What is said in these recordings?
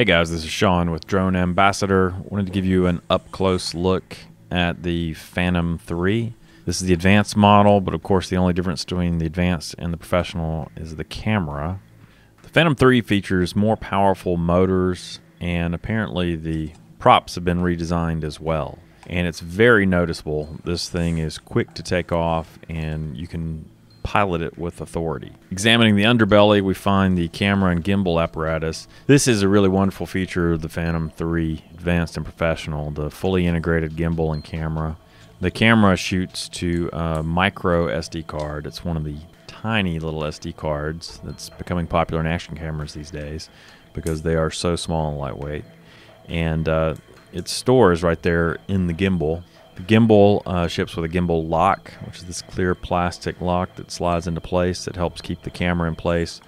Hey guys, this is Sean with Drone Ambassador. Wanted to give you an up-close look at the Phantom 3. This is the advanced model, but of course the only difference between the advanced and the professional is the camera. The Phantom 3 features more powerful motors, and apparently the props have been redesigned as well. And it's very noticeable. This thing is quick to take off, and you can pilot it with authority. Examining the underbelly, we find the camera and gimbal apparatus. This is a really wonderful feature of the Phantom 3 Advanced and Professional, the fully integrated gimbal and camera. The camera shoots to a micro SD card. It's one of the tiny little SD cards that's becoming popular in action cameras these days because they are so small and lightweight. And it stores right there in the gimbal. The gimbal ships with a Gimbal Lock, which is this clear plastic lock that slides into place that helps keep the camera in place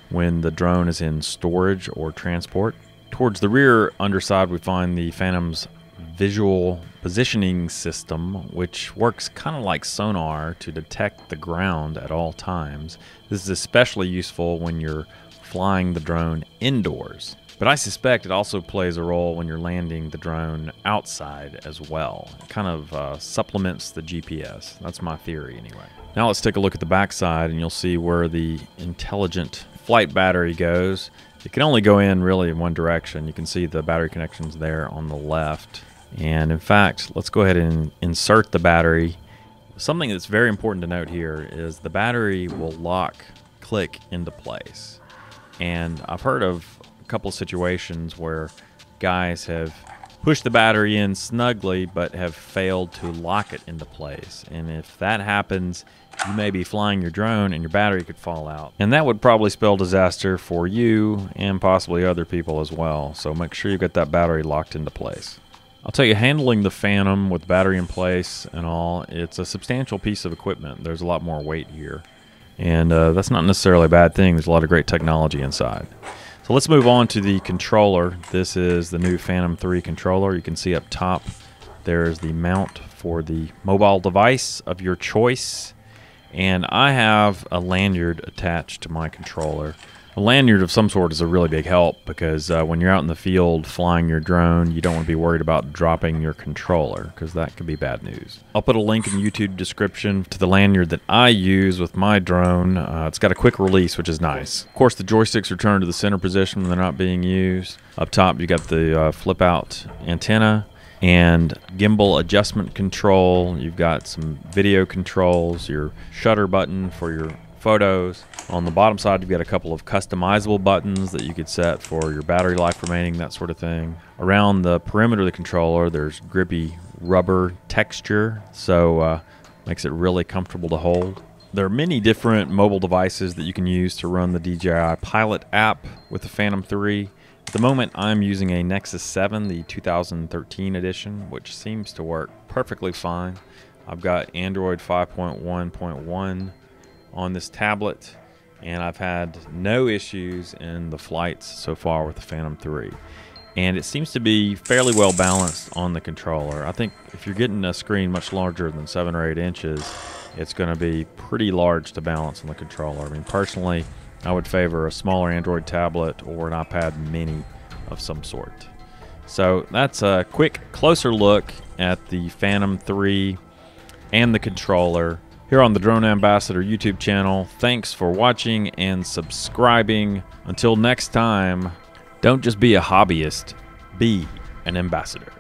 when the drone is in storage or transport. Towards the rear underside, we find the Phantom's visual positioning system, which works kind of like sonar to detect the ground at all times. This is especially useful when you're flying the drone indoors. But I suspect it also plays a role when you're landing the drone outside as well. It kind of supplements the GPS. That's my theory anyway. Now let's take a look at the backside, and you'll see where the intelligent flight battery goes. It can only go in really in one direction. You can see the battery connections there on the left. And in fact, let's go ahead and insert the battery. Something that's very important to note here is the battery will click into place. And I've heard of a couple situations where guys have pushed the battery in snugly but have failed to lock it into place. And if that happens, you may be flying your drone and your battery could fall out. And that would probably spell disaster for you and possibly other people as well. So make sure you get that battery locked into place. I'll tell you, handling the Phantom with battery in place and all, it's a substantial piece of equipment. There's a lot more weight here. And that's not necessarily a bad thing. There's a lot of great technology inside. So let's move on to the controller. This is the new Phantom 3 controller. You can see up top there's the mount for the mobile device of your choice. And I have a lanyard attached to my controller. A lanyard of some sort is a really big help because when you're out in the field flying your drone, you don't want to be worried about dropping your controller because that could be bad news. I'll put a link in the YouTube description to the lanyard that I use with my drone. It's got a quick release, which is nice. Of course, the joysticks are turned to the center position when they're not being used. Up top, you got the flip-out antenna and gimbal adjustment control. You've got some video controls, your shutter button for your photos. On the bottom side, you've got a couple of customizable buttons that you could set for your battery life remaining, that sort of thing. Around the perimeter of the controller, there's grippy rubber texture, so makes it really comfortable to hold. There are many different mobile devices that you can use to run the DJI Pilot app with the Phantom 3. At the moment, I'm using a Nexus 7, the 2013 edition, which seems to work perfectly fine. I've got Android 5.1.1 on this tablet, and I've had no issues in the flights so far with the Phantom 3. And it seems to be fairly well balanced on the controller. I think if you're getting a screen much larger than 7 or 8 inches, it's going to be pretty large to balance on the controller. I mean, personally, I would favor a smaller Android tablet or an iPad mini of some sort. So that's a quick, closer look at the Phantom 3 and the controller here on the Drone Ambassador YouTube channel. Thanks for watching and subscribing. Until next time, don't just be a hobbyist, be an ambassador.